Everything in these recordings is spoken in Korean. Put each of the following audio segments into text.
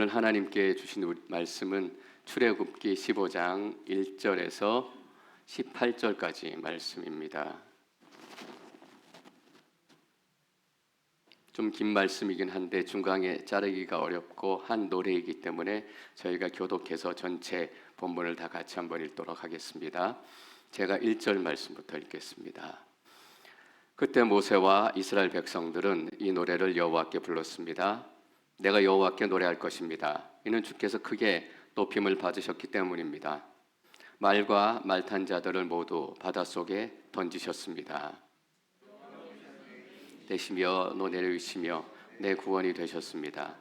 오늘 하나님께 주신 말씀은 출애굽기 15장 1절에서 18절까지 말씀입니다. 좀 긴 말씀이긴 한데 중간에 자르기가 어렵고 한 노래이기 때문에 저희가 교독해서 전체 본문을 다 같이 한번 읽도록 하겠습니다. 제가 1절 말씀부터 읽겠습니다. 그때 모세와 이스라엘 백성들은 이 노래를 여호와께 불렀습니다. 내가 여호와께 노래할 것입니다. 이는 주께서 크게 높임을 받으셨기 때문입니다. 말과 말 탄 자들을 모두 바닷속에 던지셨습니다. 되시며 내려주시며 내 구원이 되셨습니다.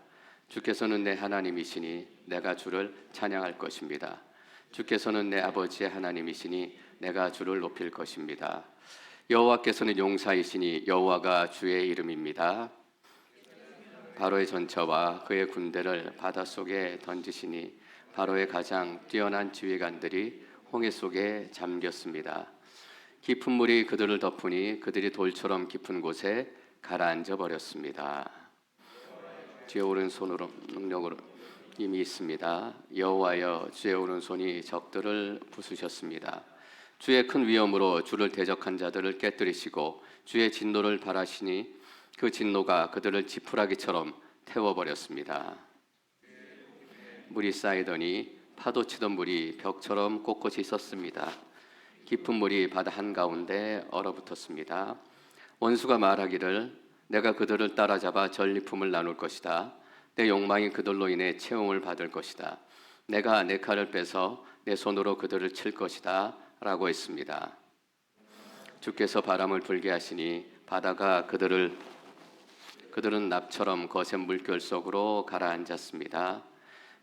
주께서는 내 하나님이시니 내가 주를 찬양할 것입니다. 주께서는 내 아버지의 하나님이시니 내가 주를 높일 것입니다. 여호와께서는 용사이시니 여호와가 주의 이름입니다. 바로의 전차와 그의 군대를 바닷속에 던지시니 바로의 가장 뛰어난 지휘관들이 홍해 속에 잠겼습니다. 깊은 물이 그들을 덮으니 그들이 돌처럼 깊은 곳에 가라앉아 버렸습니다. 주의 오른손으로 능력으로 힘이 있습니다. 여호와여, 주의 오른손이 적들을 부수셨습니다. 주의 큰 위엄으로 주를 대적한 자들을 깨뜨리시고 주의 진노를 발하시니 그 진노가 그들을 지푸라기처럼 태워버렸습니다. 물이 쌓이더니 파도치던 물이 벽처럼 꼿꼿이 섰습니다. 깊은 물이 바다 한가운데 얼어붙었습니다. 원수가 말하기를 내가 그들을 따라잡아 전리품을 나눌 것이다. 내 욕망이 그들로 인해 채용을 받을 것이다. 내가 내 칼을 빼서 내 손으로 그들을 칠 것이다 라고 했습니다. 주께서 바람을 불게 하시니 바다가 그들은 납처럼 거센 물결 속으로 가라앉았습니다.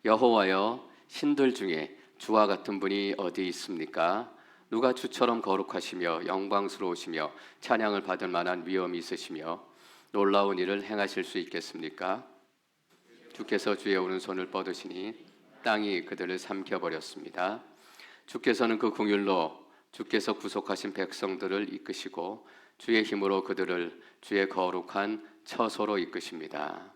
여호와여, 신들 중에 주와 같은 분이 어디 있습니까? 누가 주처럼 거룩하시며 영광스러우시며 찬양을 받을 만한 위엄이 있으시며 놀라운 일을 행하실 수 있겠습니까? 주께서 주의 오른손을 뻗으시니 땅이 그들을 삼켜버렸습니다. 주께서는 그 긍휼로 주께서 구속하신 백성들을 이끄시고 주의 힘으로 그들을 주의 거룩한 처소로 이끄십니다.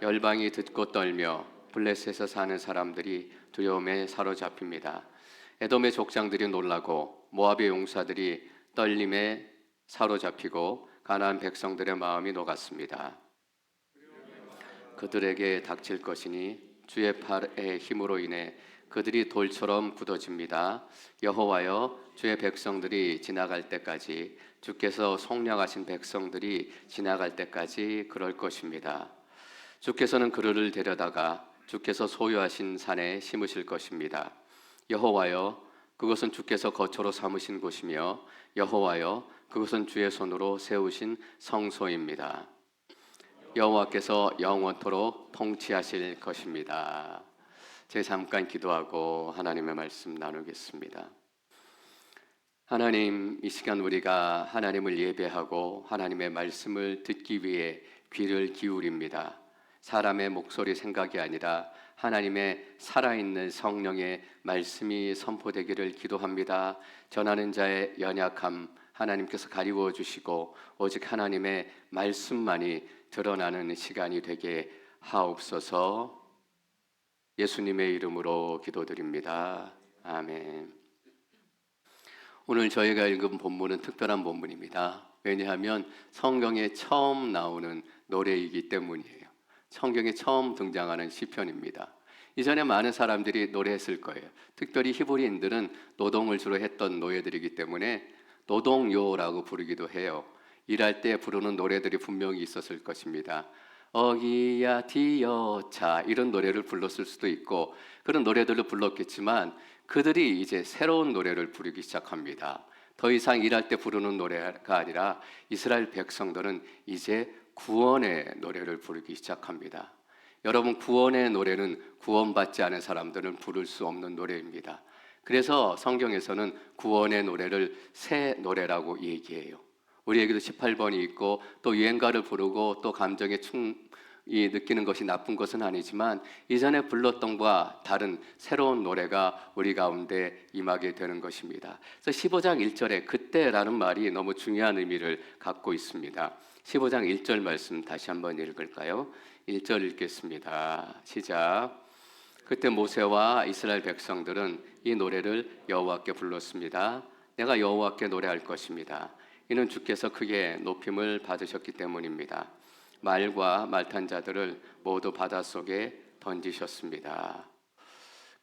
열방이 듣고 떨며 블레셋에서 사는 사람들이 두려움에 사로잡힙니다. 에돔의 족장들이 놀라고 모압의 용사들이 떨림에 사로잡히고 가나안 백성들의 마음이 녹았습니다. 그들에게 닥칠 것이니 주의 팔의 힘으로 인해 그들이 돌처럼 굳어집니다. 여호와여, 주의 백성들이 지나갈 때까지, 주께서 속량하신 백성들이 지나갈 때까지 그럴 것입니다. 주께서는 그들을 데려다가 주께서 소유하신 산에 심으실 것입니다. 여호와여, 그것은 주께서 거처로 삼으신 곳이며 여호와여, 그것은 주의 손으로 세우신 성소입니다. 여호와께서 영원토록 통치하실 것입니다. 제가 잠깐 기도하고 하나님의 말씀 나누겠습니다. 하나님, 이 시간 우리가 하나님을 예배하고 하나님의 말씀을 듣기 위해 귀를 기울입니다. 사람의 목소리 생각이 아니라 하나님의 살아있는 성령의 말씀이 선포되기를 기도합니다. 전하는 자의 연약함 하나님께서 가리워 주시고 오직 하나님의 말씀만이 드러나는 시간이 되게 하옵소서. 예수님의 이름으로 기도드립니다. 아멘. 오늘 저희가 읽은 본문은 특별한 본문입니다. 왜냐하면 성경에 처음 나오는 노래이기 때문이에요. 성경에 처음 등장하는 시편입니다. 이전에 많은 사람들이 노래했을 거예요. 특별히 히브리인들은 노동을 주로 했던 노예들이기 때문에 노동요라고 부르기도 해요. 일할 때 부르는 노래들이 분명히 있었을 것입니다. 어기야 디어차 이런 노래를 불렀을 수도 있고 그런 노래들을 불렀겠지만 그들이 이제 새로운 노래를 부르기 시작합니다. 더 이상 일할 때 부르는 노래가 아니라 이스라엘 백성들은 이제 구원의 노래를 부르기 시작합니다. 여러분, 구원의 노래는 구원받지 않은 사람들은 부를 수 없는 노래입니다. 그래서 성경에서는 구원의 노래를 새 노래라고 얘기해요. 우리에게도 18번이 있고 또 유행가를 부르고 또 감정에 느끼는 것이 나쁜 것은 아니지만 이전에 불렀던 것과 다른 새로운 노래가 우리 가운데 임하게 되는 것입니다. 그래서 15장 1절에 그때라는 말이 너무 중요한 의미를 갖고 있습니다. 15장 1절 말씀 다시 한번 읽을까요? 1절 읽겠습니다. 시작. 그때 모세와 이스라엘 백성들은 이 노래를 여호와께 불렀습니다. 내가 여호와께 노래할 것입니다. 이는 주께서 크게 높임을 받으셨기 때문입니다. 말과 말탄 자들을 모두 바닷속에 던지셨습니다.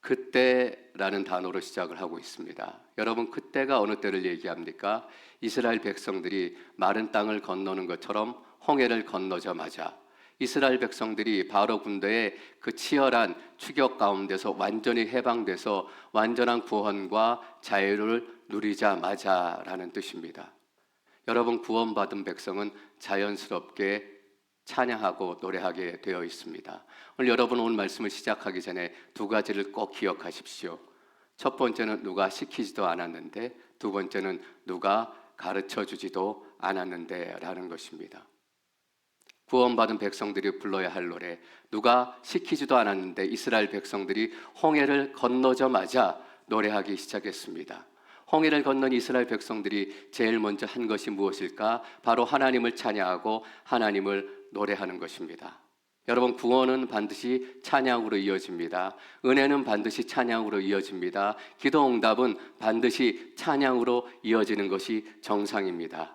그때라는 단어로 시작을 하고 있습니다. 여러분, 그때가 어느 때를 얘기합니까? 이스라엘 백성들이 마른 땅을 건너는 것처럼 홍해를 건너자마자 이스라엘 백성들이 바로 군대의 그 치열한 추격 가운데서 완전히 해방돼서 완전한 구원과 자유를 누리자마자라는 뜻입니다. 여러분, 구원받은 백성은 자연스럽게 찬양하고 노래하게 되어 있습니다. 오늘 여러분 오늘 말씀을 시작하기 전에 두 가지를 꼭 기억하십시오. 첫 번째는 누가 시키지도 않았는데, 두 번째는 누가 가르쳐 주지도 않았는데 라는 것입니다. 구원받은 백성들이 불러야 할 노래, 누가 시키지도 않았는데 이스라엘 백성들이 홍해를 건너자마자 노래하기 시작했습니다. 홍해를 건넌 이스라엘 백성들이 제일 먼저 한 것이 무엇일까? 바로 하나님을 찬양하고 하나님을 노래하는 것입니다. 여러분, 구원은 반드시 찬양으로 이어집니다. 은혜는 반드시 찬양으로 이어집니다. 기도 응답은 반드시 찬양으로 이어지는 것이 정상입니다.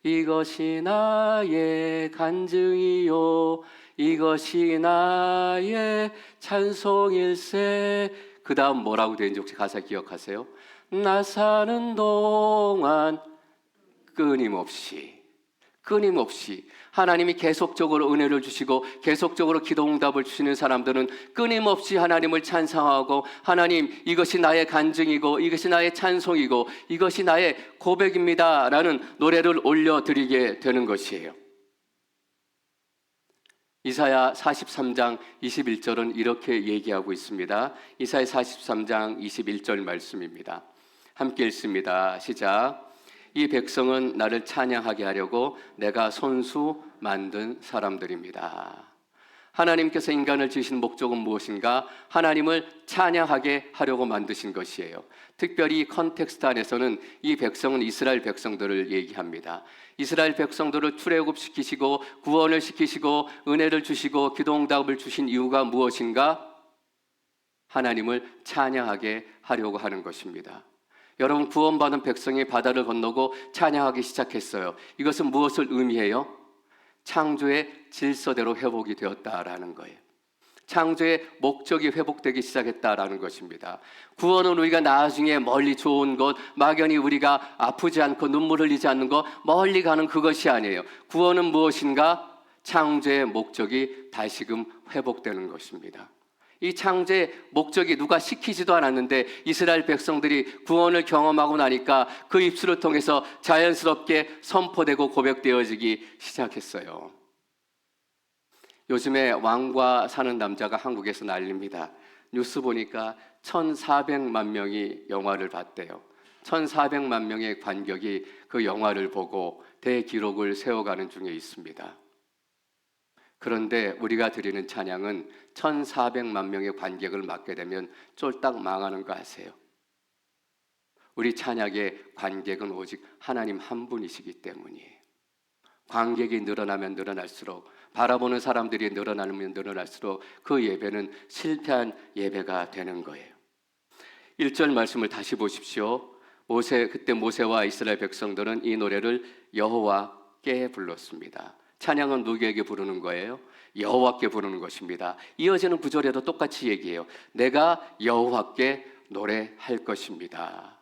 이것이 나의 간증이요, 이것이 나의 찬송일세. 그 다음 뭐라고 되는지 혹시 가사 기억하세요? 나 사는 동안 끊임없이 하나님이 계속적으로 은혜를 주시고 계속적으로 기도 응답을 주시는 사람들은 끊임없이 하나님을 찬송하고, 하나님, 이것이 나의 간증이고 이것이 나의 찬송이고 이것이 나의 고백입니다 라는 노래를 올려드리게 되는 것이에요. 이사야 43장 21절은 이렇게 얘기하고 있습니다. 이사야 43장 21절 말씀입니다. 함께 읽습니다. 시작. 이 백성은 나를 찬양하게 하려고 내가 손수 만든 사람들입니다. 하나님께서 인간을 지으신 목적은 무엇인가? 하나님을 찬양하게 하려고 만드신 것이에요. 특별히 이 컨텍스트 안에서는 이 백성은 이스라엘 백성들을 얘기합니다. 이스라엘 백성들을 출애굽시키시고 구원을 시키시고 은혜를 주시고 기도응답을 주신 이유가 무엇인가? 하나님을 찬양하게 하려고 하는 것입니다. 여러분, 구원받은 백성이 바다를 건너고 찬양하기 시작했어요. 이것은 무엇을 의미해요? 창조의 질서대로 회복이 되었다라는 거예요. 창조의 목적이 회복되기 시작했다라는 것입니다. 구원은 우리가 나중에 멀리 좋은 것, 막연히 우리가 아프지 않고 눈물 흘리지 않는 것, 멀리 가는 그것이 아니에요. 구원은 무엇인가? 창조의 목적이 다시금 회복되는 것입니다. 이 창조의 목적이 누가 시키지도 않았는데 이스라엘 백성들이 구원을 경험하고 나니까 그 입술을 통해서 자연스럽게 선포되고 고백되어지기 시작했어요. 요즘에 왕과 사는 남자가 한국에서 난립니다. 뉴스 보니까 1,400만 명이 영화를 봤대요. 1,400만 명의 관객이 그 영화를 보고 대기록을 세워가는 중에 있습니다. 그런데 우리가 드리는 찬양은 1,400만 명의 관객을 맡게 되면 쫄딱 망하는 거 아세요? 우리 찬양의 관객은 오직 하나님 한 분이시기 때문이에요. 관객이 늘어나면 늘어날수록, 바라보는 사람들이 늘어나면 늘어날수록 그 예배는 실패한 예배가 되는 거예요. 1절 말씀을 다시 보십시오. 그때 모세와 이스라엘 백성들은 이 노래를 여호와께 불렀습니다. 찬양은 누구에게 부르는 거예요? 여호와께 부르는 것입니다. 이어지는 구절에도 똑같이 얘기해요. 내가 여호와께 노래할 것입니다.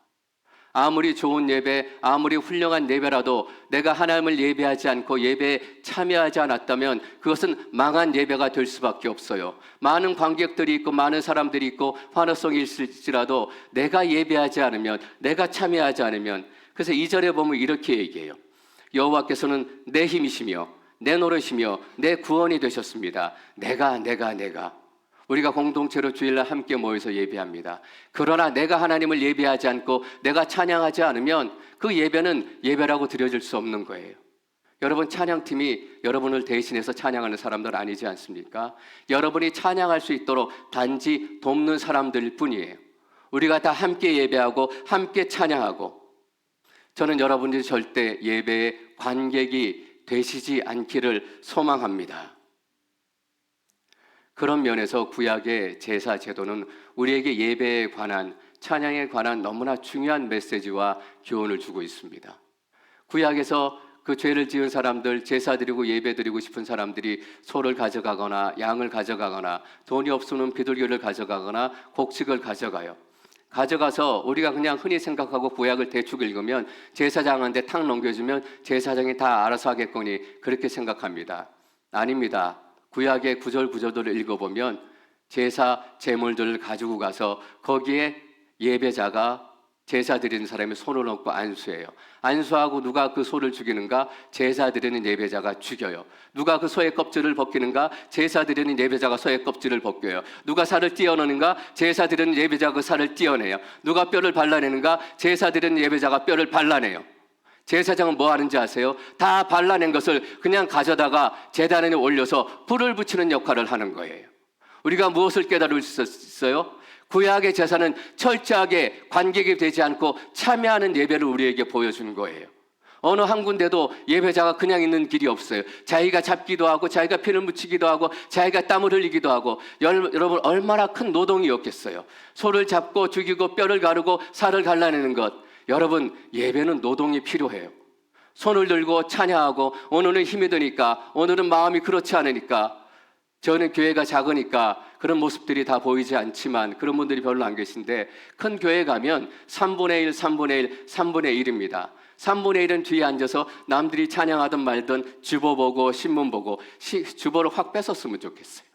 아무리 좋은 예배, 아무리 훌륭한 예배라도 내가 하나님을 예배하지 않고 예배에 참여하지 않았다면 그것은 망한 예배가 될 수밖에 없어요. 많은 관객들이 있고 많은 사람들이 있고 환호성이 있을지라도 내가 예배하지 않으면, 내가 참여하지 않으면, 그래서 2절에 보면 이렇게 얘기해요. 여호와께서는 내 힘이시며 내 노릇이며 내 구원이 되셨습니다. 내가 우리가 공동체로 주일날 함께 모여서 예배합니다. 그러나 내가 하나님을 예배하지 않고 내가 찬양하지 않으면 그 예배는 예배라고 드려질 수 없는 거예요. 여러분, 찬양팀이 여러분을 대신해서 찬양하는 사람들 아니지 않습니까? 여러분이 찬양할 수 있도록 단지 돕는 사람들 뿐이에요. 우리가 다 함께 예배하고 함께 찬양하고, 저는 여러분들이 절대 예배의 관객이 되시지 않기를 소망합니다. 그런 면에서 구약의 제사 제도는 우리에게 예배에 관한, 찬양에 관한 너무나 중요한 메시지와 교훈을 주고 있습니다. 구약에서 그 죄를 지은 사람들, 제사 드리고 예배 드리고 싶은 사람들이 소를 가져가거나 양을 가져가거나 돈이 없으면 비둘기를 가져가거나 곡식을 가져가서 우리가 그냥 흔히 생각하고 구약을 대충 읽으면 제사장한테 탁 넘겨주면 제사장이 다 알아서 하겠거니 그렇게 생각합니다. 아닙니다. 구약의 구절구절들을 읽어보면 제사 제물들을 가지고 가서 거기에 예배자가 제사 드리는 사람이 손을 얹고 안수해요. 안수하고 누가 그 소를 죽이는가? 제사 드리는 예배자가 죽여요. 누가 그 소의 껍질을 벗기는가? 제사 드리는 예배자가 소의 껍질을 벗겨요. 누가 살을 떼어내는가? 제사 드리는 예배자가 그 살을 떼어내요. 누가 뼈를 발라내는가? 제사 드리는 예배자가 뼈를 발라내요. 제사장은 뭐 하는지 아세요? 다 발라낸 것을 그냥 가져다가 제단에 올려서 불을 붙이는 역할을 하는 거예요. 우리가 무엇을 깨달을 수 있어요? 구약의 제사는 철저하게 관객이 되지 않고 참여하는 예배를 우리에게 보여주는 거예요. 어느 한 군데도 예배자가 그냥 있는 길이 없어요. 자기가 잡기도 하고 자기가 피를 묻히기도 하고 자기가 땀을 흘리기도 하고 여러분 얼마나 큰 노동이었겠어요. 소를 잡고 죽이고 뼈를 가르고 살을 갈라내는 것. 여러분 예배는 노동이 필요해요. 손을 들고 찬양하고 오늘은 힘이 드니까 오늘은 마음이 그렇지 않으니까 저는 교회가 작으니까 그런 모습들이 다 보이지 않지만 그런 분들이 별로 안 계신데 큰 교회 가면 3분의 1, 3분의 1, 3분의 1입니다. 3분의 1은 뒤에 앉아서 남들이 찬양하든 말든 주보 보고 신문 보고 주보를 확 뺏었으면 좋겠어요.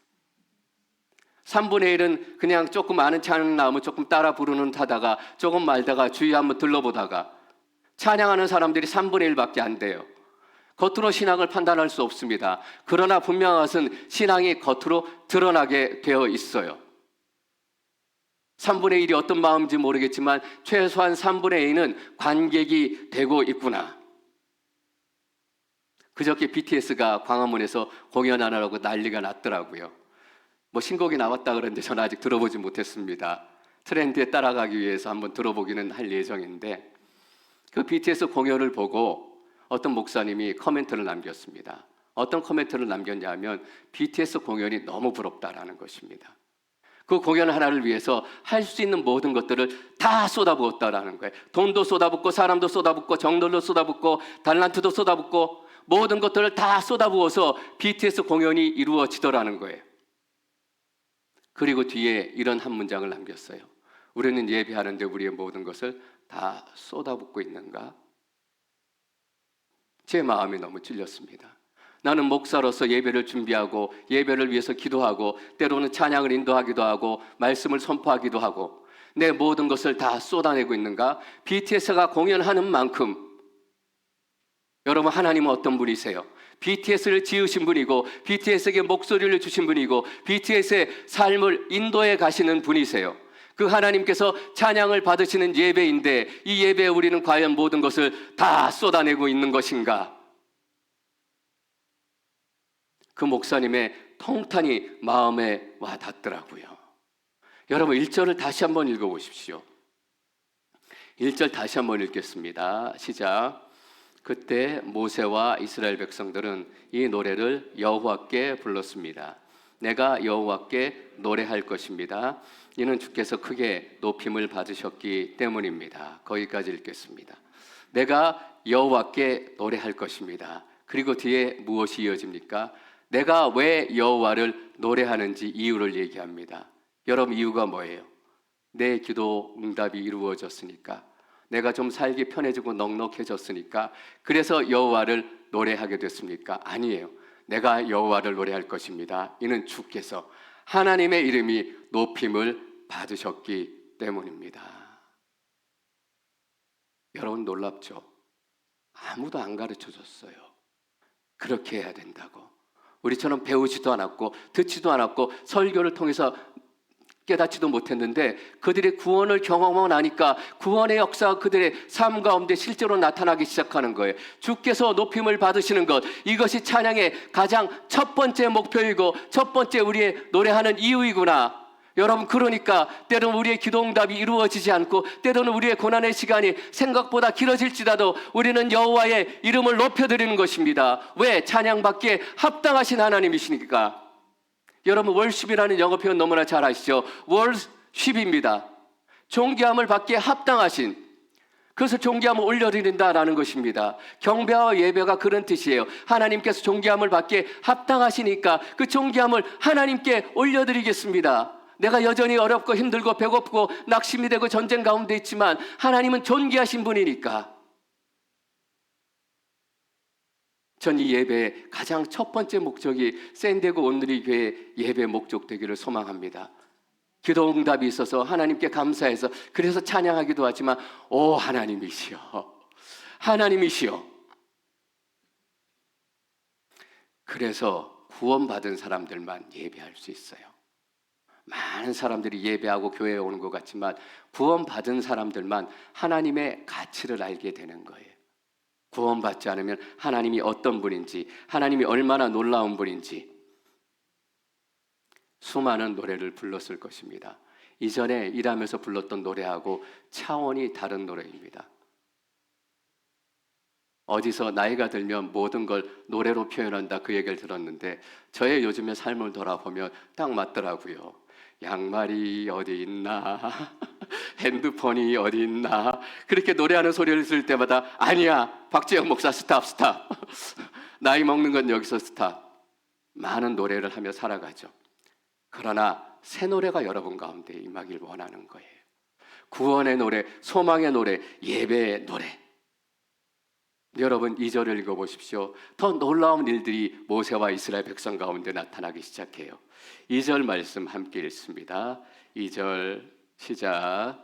3분의 1은 그냥 조금 아는 찬양 나오면 조금 따라 부르는 타다가 조금 말다가 주위 한번 둘러보다가 찬양하는 사람들이 3분의 1밖에 안 돼요. 겉으로 신앙을 판단할 수 없습니다. 그러나 분명한 것은 신앙이 겉으로 드러나게 되어 있어요. 3분의 1이 어떤 마음인지 모르겠지만 최소한 3분의 2는 관객이 되고 있구나. 그저께 BTS가 광화문에서 공연하느라고 난리가 났더라고요. 뭐 신곡이 나왔다 그러는데 저는 아직 들어보지 못했습니다. 트렌드에 따라가기 위해서 한번 들어보기는 할 예정인데 그 BTS 공연을 보고 어떤 목사님이 코멘트를 남겼습니다. 어떤 코멘트를 남겼냐면 BTS 공연이 너무 부럽다라는 것입니다. 그 공연 하나를 위해서 할 수 있는 모든 것들을 다 쏟아부었다라는 거예요. 돈도 쏟아붓고 사람도 쏟아붓고 정들도 쏟아붓고 달란트도 쏟아붓고 모든 것들을 다 쏟아부어서 BTS 공연이 이루어지더라는 거예요. 그리고 뒤에 이런 한 문장을 남겼어요. 우리는 예배하는데 우리의 모든 것을 다 쏟아붓고 있는가? 제 마음이 너무 찔렸습니다. 나는 목사로서 예배를 준비하고 예배를 위해서 기도하고 때로는 찬양을 인도하기도 하고 말씀을 선포하기도 하고 내 모든 것을 다 쏟아내고 있는가? BTS가 공연하는 만큼 여러분 하나님은 어떤 분이세요? BTS를 지으신 분이고 BTS에게 목소리를 주신 분이고 BTS의 삶을 인도해 가시는 분이세요. 그 하나님께서 찬양을 받으시는 예배인데 이 예배에 우리는 과연 모든 것을 다 쏟아내고 있는 것인가? 그 목사님의 통탄이 마음에 와 닿더라고요. 여러분 1절을 다시 한번 읽어보십시오. 1절 다시 한번 읽겠습니다. 시작. 그때 모세와 이스라엘 백성들은 이 노래를 여호와께 불렀습니다. 내가 여호와께 노래할 것입니다. 이는 주께서 크게 높임을 받으셨기 때문입니다. 거기까지 읽겠습니다. 내가 여호와께 노래할 것입니다. 그리고 뒤에 무엇이 이어집니까? 내가 왜 여호와를 노래하는지 이유를 얘기합니다. 여러분 이유가 뭐예요? 내 기도 응답이 이루어졌으니까, 내가 좀 살기 편해지고 넉넉해졌으니까, 그래서 여호와를 노래하게 됐습니까? 아니에요. 내가 여호와를 노래할 것입니다. 이는 주께서 하나님의 이름이 높임을 받으셨기 때문입니다. 여러분 놀랍죠? 아무도 안 가르쳐줬어요. 그렇게 해야 된다고. 우리처럼 배우지도 않았고 듣지도 않았고 설교를 통해서 깨닫지도 못했는데 그들의 구원을 경험하고 나니까 구원의 역사가 그들의 삶 가운데 실제로 나타나기 시작하는 거예요. 주께서 높임을 받으시는 것, 이것이 찬양의 가장 첫 번째 목표이고 첫 번째 우리의 노래하는 이유이구나. 여러분 그러니까 때로는 우리의 기도응답이 이루어지지 않고 때로는 우리의 고난의 시간이 생각보다 길어질지라도 우리는 여호와의 이름을 높여드리는 것입니다. 왜? 찬양받기에 합당하신 하나님이시니까. 여러분 월십이라는 영어 표현 너무나 잘 아시죠? 월십입니다. 존귀함을 받기에 합당하신, 그래서 존귀함을 올려드린다라는 것입니다. 경배와 예배가 그런 뜻이에요. 하나님께서 존귀함을 받기에 합당하시니까 그 존귀함을 하나님께 올려드리겠습니다. 내가 여전히 어렵고 힘들고 배고프고 낙심이 되고 전쟁 가운데 있지만 하나님은 존귀하신 분이니까. 전 이 예배의 가장 첫 번째 목적이 샌디에고 온누리 교회 예배 목적 되기를 소망합니다. 기도 응답이 있어서 하나님께 감사해서 그래서 찬양하기도 하지만 오 하나님이시여, 하나님이시여. 그래서 구원받은 사람들만 예배할 수 있어요. 많은 사람들이 예배하고 교회에 오는 것 같지만 구원받은 사람들만 하나님의 가치를 알게 되는 거예요. 구원받지 않으면 하나님이 어떤 분인지, 하나님이 얼마나 놀라운 분인지 수많은 노래를 불렀을 것입니다. 이전에 일하면서 불렀던 노래하고 차원이 다른 노래입니다. 어디서 나이가 들면 모든 걸 노래로 표현한다 그 얘기를 들었는데 저의 요즘의 삶을 돌아보면 딱 맞더라고요. 양말이 어디 있나, 핸드폰이 어디 있나, 그렇게 노래하는 소리를 들을 때마다 아니야, 박재영 목사 스탑 나이 먹는 건 여기서 스탑. 많은 노래를 하며 살아가죠. 그러나 새 노래가 여러분 가운데 임하길 원하는 거예요. 구원의 노래, 소망의 노래, 예배의 노래. 여러분 2절을 읽어보십시오. 더 놀라운 일들이 모세와 이스라엘 백성 가운데 나타나기 시작해요. 2절 말씀 함께 읽습니다. 2절 시작.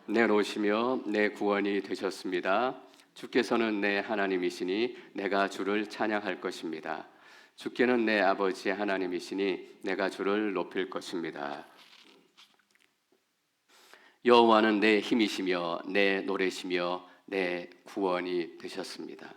내놓으시며 내 구원이 되셨습니다. 주께서는 내 하나님이시니 내가 주를 찬양할 것입니다. 주께는 내 아버지 하나님이시니 내가 주를 높일 것입니다. 여호와는 내 힘이시며 내 노래시며 내 구원이 되셨습니다.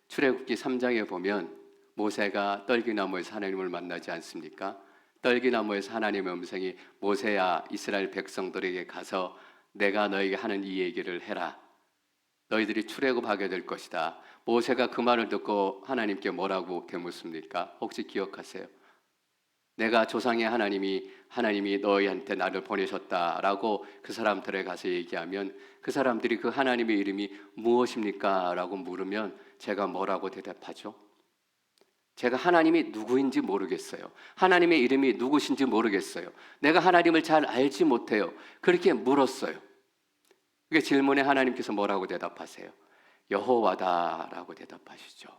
출애굽기 3장에 보면 모세가 떨기나무에서 하나님을 만나지 않습니까? 떨기나무에서 하나님의 음성이 모세야 이스라엘 백성들에게 가서 내가 너에게 하는 이 얘기를 해라. 너희들이 출애굽하게 될 것이다. 모세가 그 말을 듣고 하나님께 뭐라고 되묻습니까? 혹시 기억하세요? 내가 조상의 하나님이 너희한테 나를 보내셨다라고 그 사람들에 가서 얘기하면 그 사람들이 그 하나님의 이름이 무엇입니까? 라고 물으면 제가 뭐라고 대답하죠? 제가 하나님이 누구인지 모르겠어요. 하나님의 이름이 누구신지 모르겠어요. 내가 하나님을 잘 알지 못해요. 그렇게 물었어요. 그 질문에 하나님께서 뭐라고 대답하세요? 여호와다라고 대답하시죠.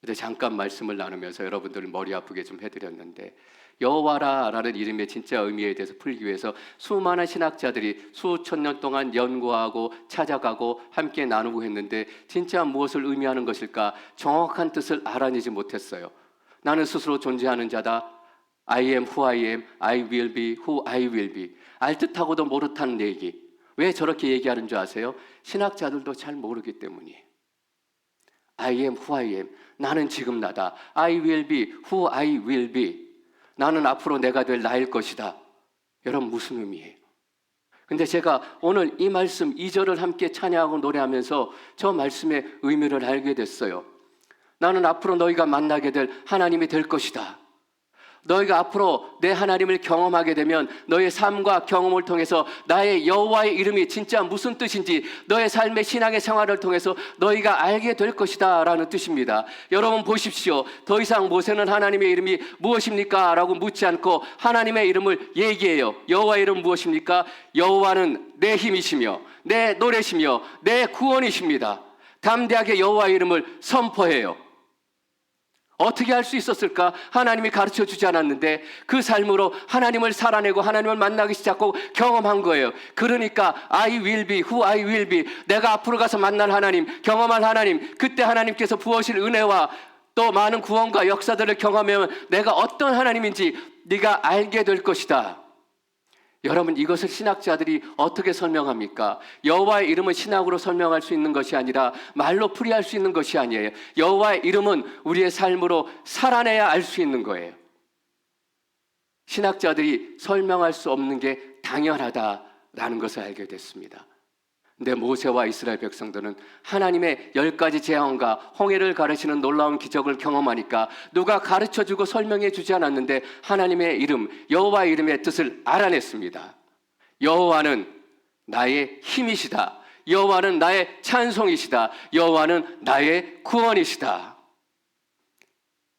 근데 잠깐 말씀을 나누면서 여러분들 머리 아프게 좀 해드렸는데 여호와라라는 이름의 진짜 의미에 대해서 풀기 위해서 수많은 신학자들이 수천 년 동안 연구하고 찾아가고 함께 나누고 했는데 진짜 무엇을 의미하는 것일까 정확한 뜻을 알아내지 못했어요. 나는 스스로 존재하는 자다. I am who I am. I will be who I will be. 알듯하고도 모르다는 얘기. 왜 저렇게 얘기하는 줄 아세요? 신학자들도 잘 모르기 때문이에요. I am who I am. 나는 지금 나다. I will be who I will be. 나는 앞으로 내가 될 나일 것이다. 여러분 무슨 의미예요? 근데 제가 오늘 이 말씀 2절을 함께 찬양하고 노래하면서 저 말씀의 의미를 알게 됐어요. 나는 앞으로 너희가 만나게 될 하나님이 될 것이다. 너희가 앞으로 내 하나님을 경험하게 되면 너의 삶과 경험을 통해서 나의 여호와의 이름이 진짜 무슨 뜻인지 너의 삶의 신앙의 생활을 통해서 너희가 알게 될 것이다 라는 뜻입니다. 여러분 보십시오. 더 이상 모세는 하나님의 이름이 무엇입니까? 라고 묻지 않고 하나님의 이름을 얘기해요. 여호와의 이름 무엇입니까? 여호와는 내 힘이시며 내 노래시며 내 구원이십니다. 담대하게 여호와의 이름을 선포해요. 어떻게 할 수 있었을까? 하나님이 가르쳐 주지 않았는데 그 삶으로 하나님을 살아내고 하나님을 만나기 시작하고 경험한 거예요. 그러니까 I will be who I will be. 내가 앞으로 가서 만날 하나님, 경험할 하나님, 그때 하나님께서 부어실 은혜와 또 많은 구원과 역사들을 경험하면 내가 어떤 하나님인지 네가 알게 될 것이다. 여러분 이것을 신학자들이 어떻게 설명합니까? 여호와의 이름은 신학으로 설명할 수 있는 것이 아니라 말로 풀이할 수 있는 것이 아니에요. 여호와의 이름은 우리의 삶으로 살아내야 알 수 있는 거예요. 신학자들이 설명할 수 없는 게 당연하다라는 것을 알게 됐습니다. 근데 모세와 이스라엘 백성들은 하나님의 10가지 재앙과 홍해를 가르치는 놀라운 기적을 경험하니까 누가 가르쳐주고 설명해주지 않았는데 하나님의 이름, 여호와의 이름의 뜻을 알아냈습니다. 여호와는 나의 힘이시다. 여호와는 나의 찬송이시다. 여호와는 나의 구원이시다.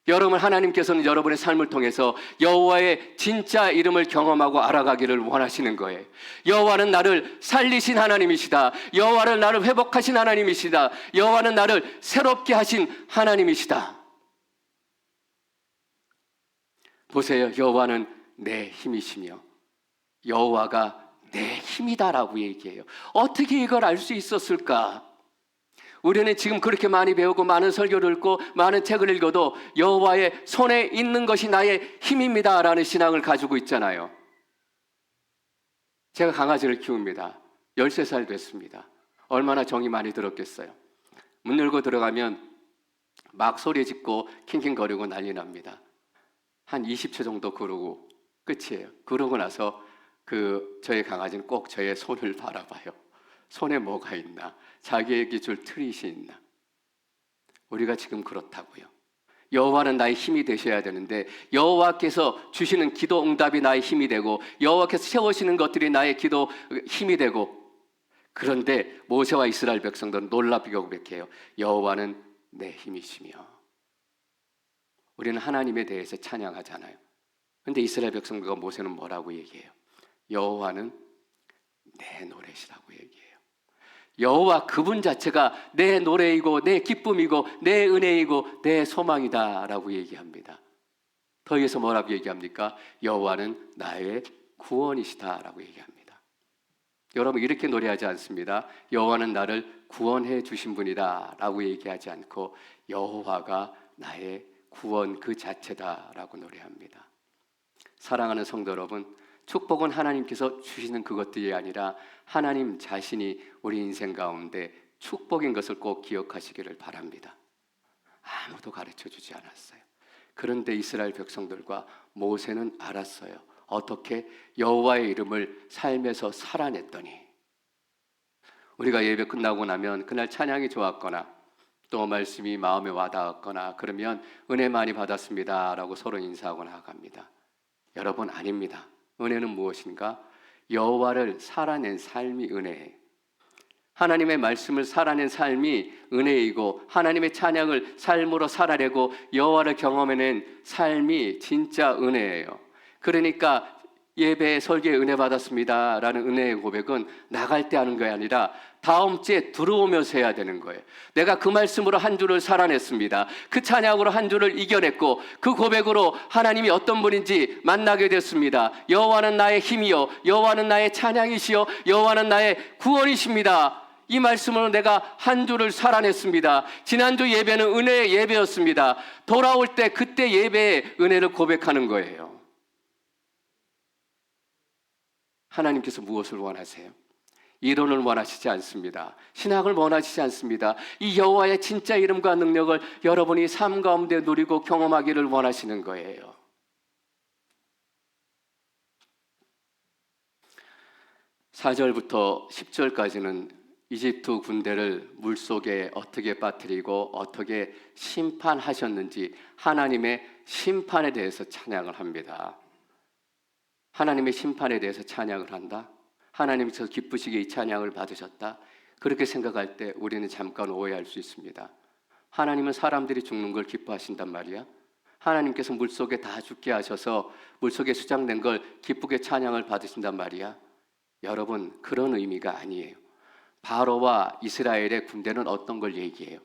여러분, 하나님께서는 여러분의 삶을 통해서 여호와의 진짜 이름을 경험하고 알아가기를 원하시는 거예요. 여호와는 나를 살리신 하나님이시다. 여호와는 나를 회복하신 하나님이시다. 여호와는 나를 새롭게 하신 하나님이시다. 보세요. 여호와는 내 힘이시며 여호와가 내 힘이다라고 얘기해요. 어떻게 이걸 알 수 있었을까? 우리는 지금 그렇게 많이 배우고 많은 설교를 읽고 많은 책을 읽어도 여호와의 손에 있는 것이 나의 힘입니다라는 신앙을 가지고 있잖아요. 제가 강아지를 키웁니다. 13살 됐습니다. 얼마나 정이 많이 들었겠어요. 문 열고 들어가면 막 소리 짓고 킹킹거리고 난리 납니다. 한 20초 정도 그러고 끝이에요. 그러고 나서 저의 강아지는 꼭 저의 손을 바라봐요. 손에 뭐가 있나? 자기에게 줄 트릿이 있나? 우리가 지금 그렇다고요. 여호와는 나의 힘이 되셔야 되는데 여호와께서 주시는 기도 응답이 나의 힘이 되고 여호와께서 세우시는 것들이 나의 기도 힘이 되고, 그런데 모세와 이스라엘 백성들은 놀랍게 고백해요. 여호와는 내 힘이시며. 우리는 하나님에 대해서 찬양하잖아요. 그런데 이스라엘 백성들과 모세는 뭐라고 얘기해요? 여호와는 내 노래시라고 얘기해요. 여호와 그분 자체가 내 노래이고 내 기쁨이고 내 은혜이고 내 소망이다라고 얘기합니다. 더 위해서 뭐라고 얘기합니까? 여호와는 나의 구원이시다라고 얘기합니다. 여러분, 이렇게 노래하지 않습니다. 여호와는 나를 구원해 주신 분이다라고 얘기하지 않고 여호와가 나의 구원 그 자체다라고 노래합니다. 사랑하는 성도 여러분, 축복은 하나님께서 주시는 그것들이 아니라 하나님 자신이 우리 인생 가운데 축복인 것을 꼭 기억하시기를 바랍니다. 아무도 가르쳐주지 않았어요. 그런데 이스라엘 백성들과 모세는 알았어요. 어떻게? 여호와의 이름을 삶에서 살아냈더니. 우리가 예배 끝나고 나면 그날 찬양이 좋았거나 또 말씀이 마음에 와닿았거나 그러면 은혜 많이 받았습니다 라고 서로 인사하고 나갑니다. 여러분, 아닙니다. 은혜는 무엇인가? 여호와를 살아낸 삶이 은혜예요. 하나님의 말씀을 살아낸 삶이 은혜이고 하나님의 찬양을 삶으로 살아내고 여호와를 경험해낸 삶이 진짜 은혜예요. 그러니까 예배에 설교에 은혜 받았습니다 라는 은혜의 고백은 나갈 때 하는 게 아니라 다음 주에 들어오면서 해야 되는 거예요. 내가 그 말씀으로 한 주를 살아냈습니다. 그 찬양으로 한 주를 이겨냈고 그 고백으로 하나님이 어떤 분인지 만나게 됐습니다. 여호와는 나의 힘이요 여호와는 나의 찬양이시요 여호와는 나의 구원이십니다. 이 말씀으로 내가 한 주를 살아냈습니다. 지난주 예배는 은혜의 예배였습니다. 돌아올 때 그때 예배의 은혜를 고백하는 거예요. 하나님께서 무엇을 원하세요? 이론을 원하시지 않습니다. 신학을 원하시지 않습니다. 이 여호와의 진짜 이름과 능력을 여러분이 삶 가운데 누리고 경험하기를 원하시는 거예요. (4절부터) (10절까지는) 이집트 군대를 물속에 어떻게 빠뜨리고 어떻게 심판하셨는지 하나님의 심판에 대해서 찬양을 합니다. 하나님의 심판에 대해서 찬양을 한다? 하나님께서 기쁘시게 이 찬양을 받으셨다? 그렇게 생각할 때 우리는 잠깐 오해할 수 있습니다. 하나님은 사람들이 죽는 걸 기뻐하신단 말이야? 하나님께서 물속에 다 죽게 하셔서 물속에 수장된 걸 기쁘게 찬양을 받으신단 말이야? 여러분, 그런 의미가 아니에요. 바로와 이스라엘의 군대는 어떤 걸 얘기해요?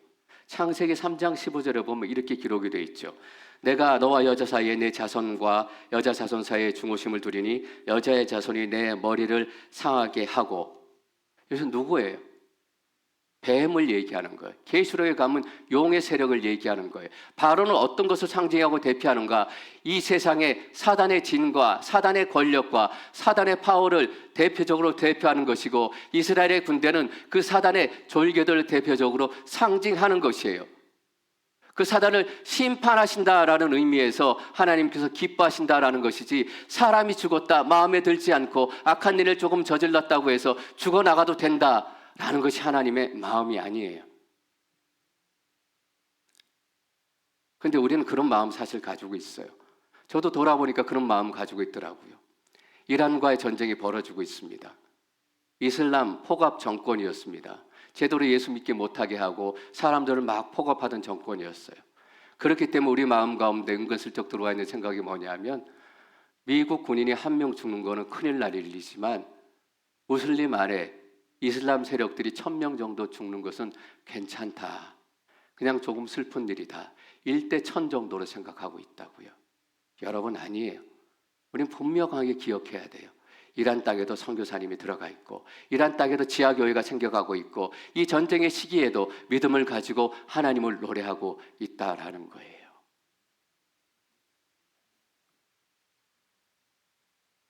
창세기 3장 15절에 보면 이렇게 기록이 되어 있죠. 내가 너와 여자 사이에 내 자손과 여자 자손 사이에 중호심을 두리니 여자의 자손이 내 머리를 상하게 하고. 이것은 누구예요? 뱀을 얘기하는 거예요. 계시록에 가면 용의 세력을 얘기하는 거예요. 바로는 어떤 것을 상징하고 대표하는가? 이 세상의 사단의 진과 사단의 권력과 사단의 파워를 대표적으로 대표하는 것이고 이스라엘의 군대는 그 사단의 졸개들을 대표적으로 상징하는 것이에요. 그 사단을 심판하신다라는 의미에서 하나님께서 기뻐하신다라는 것이지, 사람이 죽었다 마음에 들지 않고 악한 일을 조금 저질렀다고 해서 죽어나가도 된다 라는 것이 하나님의 마음이 아니에요. 근데 우리는 그런 마음 사실 가지고 있어요. 저도 돌아보니까 그런 마음 가지고 있더라고요. 이란과의 전쟁이 벌어지고 있습니다. 이슬람 포갑 정권이었습니다. 제대로 예수 믿기 못하게 하고 사람들을 막 포갑하던 정권이었어요. 그렇기 때문에 우리 마음 가운데 은근슬쩍 들어와 있는 생각이 뭐냐면, 미국 군인이 한 명 죽는 거는 큰일 날 일이지만 무슬림 안에 이슬람 세력들이 1,000명 정도 죽는 것은 괜찮다. 그냥 조금 슬픈 일이다. 1대 1,000 정도로 생각하고 있다고요. 여러분, 아니에요. 우린 분명하게 기억해야 돼요. 이란 땅에도 선교사님이 들어가 있고, 이란 땅에도 지하교회가 생겨가고 있고, 이 전쟁의 시기에도 믿음을 가지고 하나님을 노래하고 있다라는 거예요.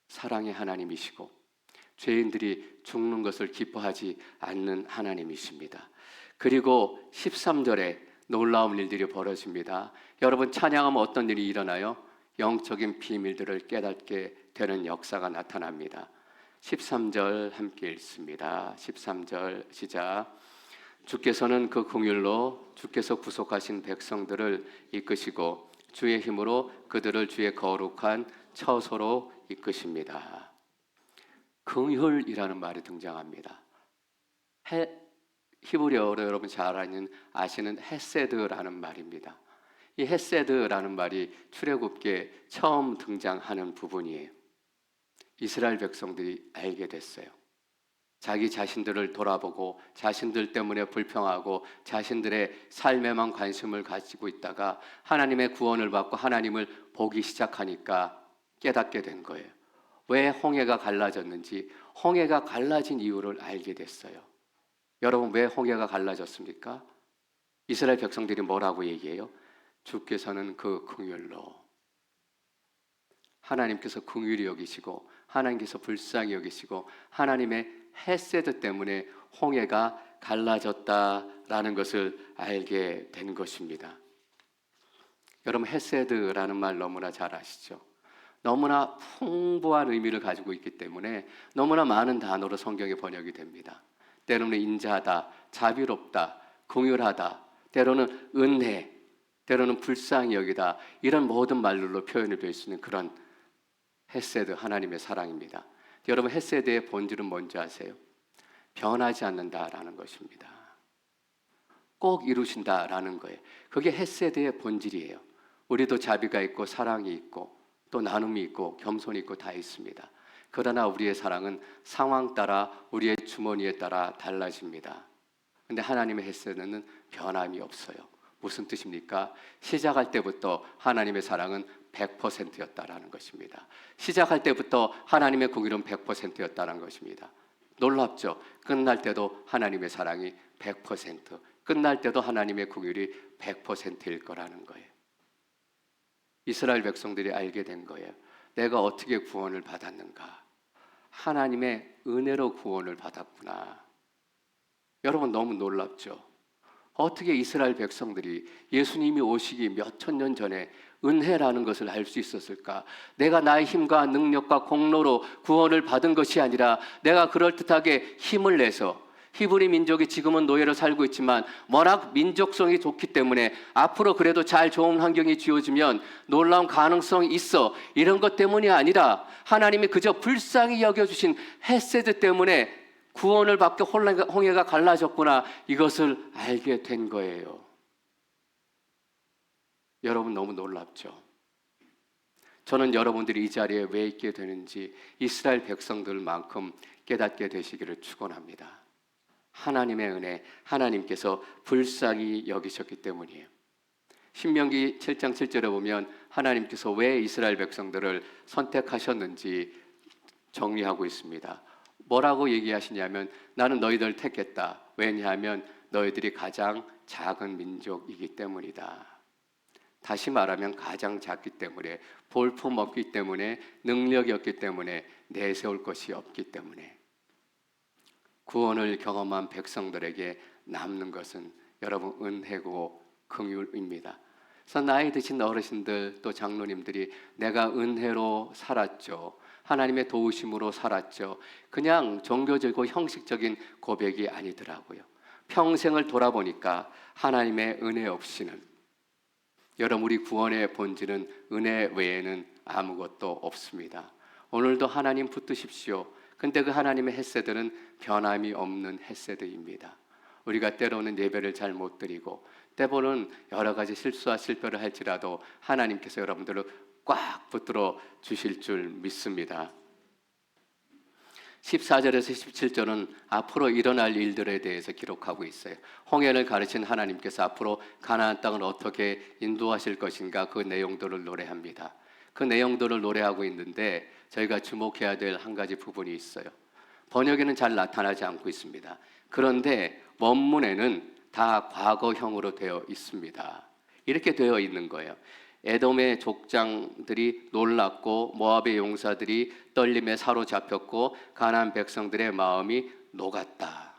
사랑의 하나님이시고 죄인들이 죽는 것을 기뻐하지 않는 하나님이십니다. 그리고 13절에 놀라운 일들이 벌어집니다. 여러분, 찬양하면 어떤 일이 일어나요? 영적인 비밀들을 깨닫게 되는 역사가 나타납니다. 13절 함께 읽습니다. 13절 시작. 주께서는 그 긍휼로 주께서 구속하신 백성들을 이끄시고 주의 힘으로 그들을 주의 거룩한 처소로 이끄십니다. 긍휼이라는 말이 등장합니다. 히브리어로 여러분 잘 아시는 헤세드라는 말입니다. 이 헤세드라는 말이 출애굽기에 처음 등장하는 부분이에요. 이스라엘 백성들이 알게 됐어요. 자기 자신들을 돌아보고 자신들 때문에 불평하고 자신들의 삶에만 관심을 가지고 있다가 하나님의 구원을 받고 하나님을 보기 시작하니까 깨닫게 된 거예요. 왜 홍해가 갈라졌는지, 홍해가 갈라진 이유를 알게 됐어요. 여러분, 왜 홍해가 갈라졌습니까? 이스라엘 백성들이 뭐라고 얘기해요? 주께서는 그 긍휼로, 하나님께서 긍휼히 여기시고 하나님께서 불쌍히 여기시고 하나님의 헤세드 때문에 홍해가 갈라졌다라는 것을 알게 된 것입니다. 여러분, 헤세드라는 말 너무나 잘 아시죠? 너무나 풍부한 의미를 가지고 있기 때문에 너무나 많은 단어로 성경에 번역이 됩니다. 때로는 인자하다, 자비롭다, 긍휼하다, 때로는 은혜, 때로는 불쌍히 여기다, 이런 모든 말로 표현이 될 수 있는 그런 헤세드, 하나님의 사랑입니다. 여러분, 헤세드의 본질은 뭔지 아세요? 변하지 않는다라는 것입니다. 꼭 이루신다라는 거예요. 그게 헤세드의 본질이에요. 우리도 자비가 있고 사랑이 있고 또 나눔이 있고 겸손이 있고 다 있습니다. 그러나 우리의 사랑은 상황 따라, 우리의 주머니에 따라 달라집니다. 근데 하나님의 헤세드는 변함이 없어요. 무슨 뜻입니까? 시작할 때부터 하나님의 사랑은 100%였다라는 것입니다. 시작할 때부터 하나님의 긍휼은 100%였다는 것입니다. 놀랍죠? 끝날 때도 하나님의 사랑이 100%, 끝날 때도 하나님의 긍휼이 100%일 거라는 거예요. 이스라엘 백성들이 알게 된 거예요. 내가 어떻게 구원을 받았는가? 하나님의 은혜로 구원을 받았구나. 여러분, 너무 놀랍죠? 어떻게 이스라엘 백성들이 예수님이 오시기 몇 천 년 전에 은혜라는 것을 알 수 있었을까? 내가 나의 힘과 능력과 공로로 구원을 받은 것이 아니라 내가 그럴듯하게 힘을 내서, 히브리 민족이 지금은 노예로 살고 있지만 워낙 민족성이 좋기 때문에 앞으로 그래도 잘 좋은 환경이 주어지면 놀라운 가능성이 있어, 이런 것 때문이 아니라 하나님이 그저 불쌍히 여겨주신 헤세드 때문에 구원을 받고 홍해가 갈라졌구나, 이것을 알게 된 거예요. 여러분, 너무 놀랍죠? 저는 여러분들이 이 자리에 왜 있게 되는지 이스라엘 백성들만큼 깨닫게 되시기를 축원합니다. 하나님의 은혜, 하나님께서 불쌍히 여기셨기 때문이에요. 신명기 7장 7절에 보면 하나님께서 왜 이스라엘 백성들을 선택하셨는지 정리하고 있습니다. 뭐라고 얘기하시냐면, 나는 너희들을 택했다. 왜냐하면 너희들이 가장 작은 민족이기 때문이다. 다시 말하면 가장 작기 때문에, 볼품 없기 때문에, 능력이 없기 때문에, 내세울 것이 없기 때문에. 구원을 경험한 백성들에게 남는 것은 여러분 은혜고 긍휼입니다. 그래서 나이 드신 어르신들 또 장로님들이 내가 은혜로 살았죠, 하나님의 도우심으로 살았죠. 그냥 종교적이고 형식적인 고백이 아니더라고요. 평생을 돌아보니까 하나님의 은혜 없이는, 여러분, 우리 구원의 본질은 은혜 외에는 아무것도 없습니다. 오늘도 하나님 붙드십시오. 근데 그 하나님의 햇새들은 변함이 없는 햇새들입니다. 우리가 때로는 예배를 잘 못 드리고 때로는 여러 가지 실수와 실패를 할지라도 하나님께서 여러분들을 꽉 붙들어 주실 줄 믿습니다. 14절에서 17절은 앞으로 일어날 일들에 대해서 기록하고 있어요. 홍해를 가르친 하나님께서 앞으로 가나안 땅을 어떻게 인도하실 것인가, 그 내용들을 노래합니다. 그 내용들을 노래하고 있는데 저희가 주목해야 될 한 가지 부분이 있어요. 번역에는 잘 나타나지 않고 있습니다. 그런데 원문에는 다 과거형으로 되어 있습니다. 이렇게 되어 있는 거예요. 에돔의 족장들이 놀랐고 모압의 용사들이 떨림에 사로잡혔고 가나안 백성들의 마음이 녹았다.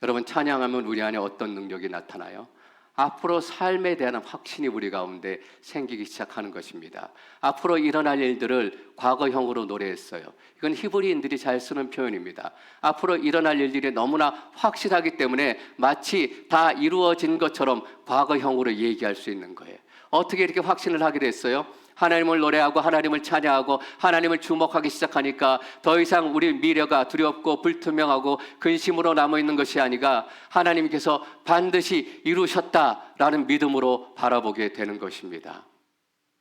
여러분, 찬양하면 우리 안에 어떤 능력이 나타나요? 앞으로 삶에 대한 확신이 우리 가운데 생기기 시작하는 것입니다. 앞으로 일어날 일들을 과거형으로 노래했어요. 이건 히브리인들이 잘 쓰는 표현입니다. 앞으로 일어날 일들이 너무나 확실하기 때문에 마치 다 이루어진 것처럼 과거형으로 얘기할 수 있는 거예요. 어떻게 이렇게 확신을 하게 됐어요? 하나님을 노래하고 하나님을 찬양하고 하나님을 주목하기 시작하니까 더 이상 우리 미래가 두렵고 불투명하고 근심으로 남아있는 것이 아니라 하나님께서 반드시 이루셨다라는 믿음으로 바라보게 되는 것입니다.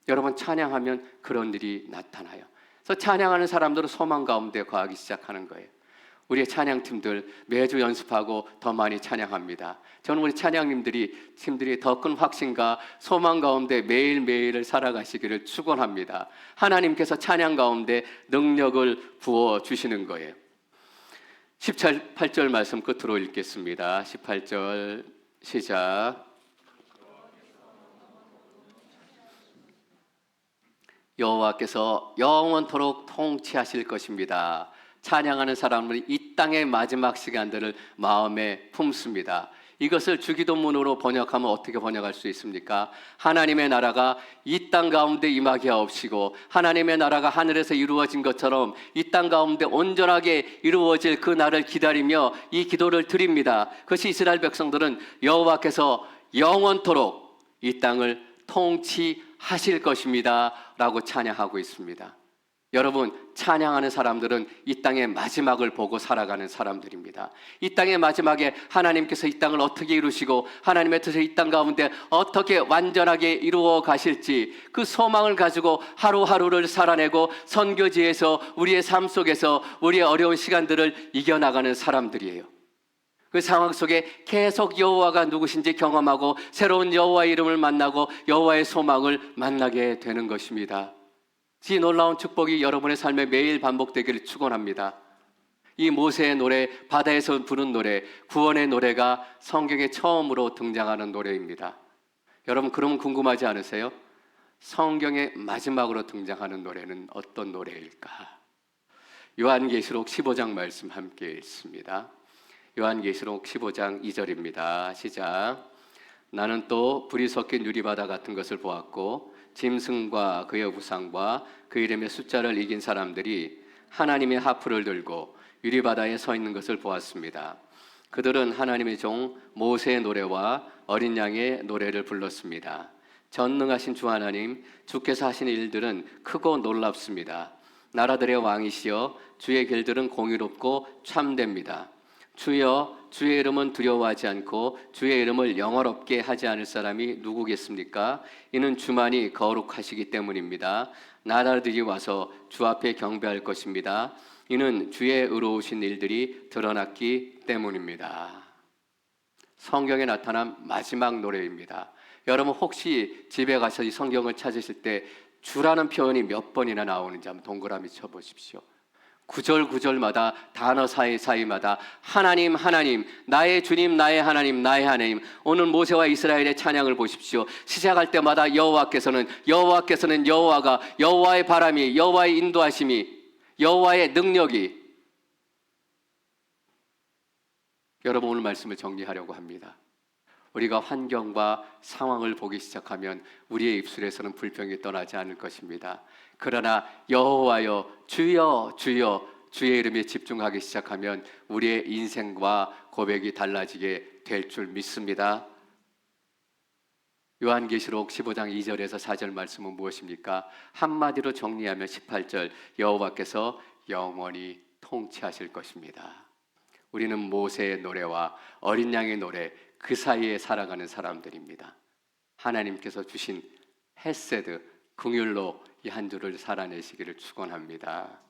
여러분, 찬양하면 그런 일이 나타나요. 그래서 찬양하는 사람들은 소망 가운데 거하기 시작하는 거예요. 우리의 찬양팀들 매주 연습하고 더 많이 찬양합니다. 저는 우리 찬양님들이 팀들이 더 큰 확신과 소망 가운데 매일매일을 살아가시기를 축원합니다. 하나님께서 찬양 가운데 능력을 부어주시는 거예요. 18절 말씀 끝으로 읽겠습니다. 18절 시작. 여호와께서 영원토록 통치하실 것입니다. 찬양하는 사람은 이 땅의 마지막 시간들을 마음에 품습니다. 이것을 주기도문으로 번역하면 어떻게 번역할 수 있습니까? 하나님의 나라가 이 땅 가운데 임하게 하옵시고 하나님의 나라가 하늘에서 이루어진 것처럼 이 땅 가운데 온전하게 이루어질 그 날을 기다리며 이 기도를 드립니다. 그것이 이스라엘 백성들은 여호와께서 영원토록 이 땅을 통치하실 것입니다 라고 찬양하고 있습니다. 여러분, 찬양하는 사람들은 이 땅의 마지막을 보고 살아가는 사람들입니다. 이 땅의 마지막에 하나님께서 이 땅을 어떻게 이루시고 하나님의 뜻을 이 땅 가운데 어떻게 완전하게 이루어 가실지 그 소망을 가지고 하루하루를 살아내고 선교지에서 우리의 삶 속에서 우리의 어려운 시간들을 이겨나가는 사람들이에요. 그 상황 속에 계속 여호와가 누구신지 경험하고 새로운 여호와의 이름을 만나고 여호와의 소망을 만나게 되는 것입니다. 이 놀라운 축복이 여러분의 삶에 매일 반복되기를 축원합니다. 이 모세의 노래, 바다에서 부른 노래, 구원의 노래가 성경에 처음으로 등장하는 노래입니다. 여러분, 그럼 궁금하지 않으세요? 성경의 마지막으로 등장하는 노래는 어떤 노래일까? 요한계시록 15장 말씀 함께 읽습니다. 요한계시록 15장 2절입니다. 시작. 나는 또 불이 섞인 유리바다 같은 것을 보았고 짐승과 그의 우상과 그 이름의 숫자를 이긴 사람들이 하나님의 하프를 들고 유리바다에 서 있는 것을 보았습니다. 그들은 하나님의 종 모세의 노래와 어린 양의 노래를 불렀습니다. 전능하신 주 하나님, 주께서 하신 일들은 크고 놀랍습니다. 나라들의 왕이시여, 주의 길들은 공의롭고 참됩니다. 주여, 주의 이름은 두려워하지 않고 주의 이름을 영화롭게 하지 않을 사람이 누구겠습니까? 이는 주만이 거룩하시기 때문입니다. 나라들이 와서 주 앞에 경배할 것입니다. 이는 주의 의로우신 일들이 드러났기 때문입니다. 성경에 나타난 마지막 노래입니다. 여러분, 혹시 집에 가서 이 성경을 찾으실 때 주라는 표현이 몇 번이나 나오는지 한번 동그라미 쳐보십시오. 구절마다 단어 사이마다 하나님, 하나님, 나의 주님, 나의 하나님, 나의 하나님. 오늘 모세와 이스라엘의 찬양을 보십시오. 시작할 때마다 여호와께서는 여호와가, 여호와의 바람이, 여호와의 인도하심이, 여호와의 능력이. 여러분, 오늘 말씀을 정리하려고 합니다. 우리가 환경과 상황을 보기 시작하면 우리의 입술에서는 불평이 떠나지 않을 것입니다. 그러나 여호와여 주여 주여 주의 이름에 집중하기 시작하면 우리의 인생과 고백이 달라지게 될 줄 믿습니다. 요한계시록 15장 2절에서 4절 말씀은 무엇입니까? 한마디로 정리하면 18절 여호와께서 영원히 통치하실 것입니다. 우리는 모세의 노래와 어린 양의 노래 그 사이에 살아가는 사람들입니다. 하나님께서 주신 헤세드 긍휼로 이 한 주를 살아내시기를 축원합니다.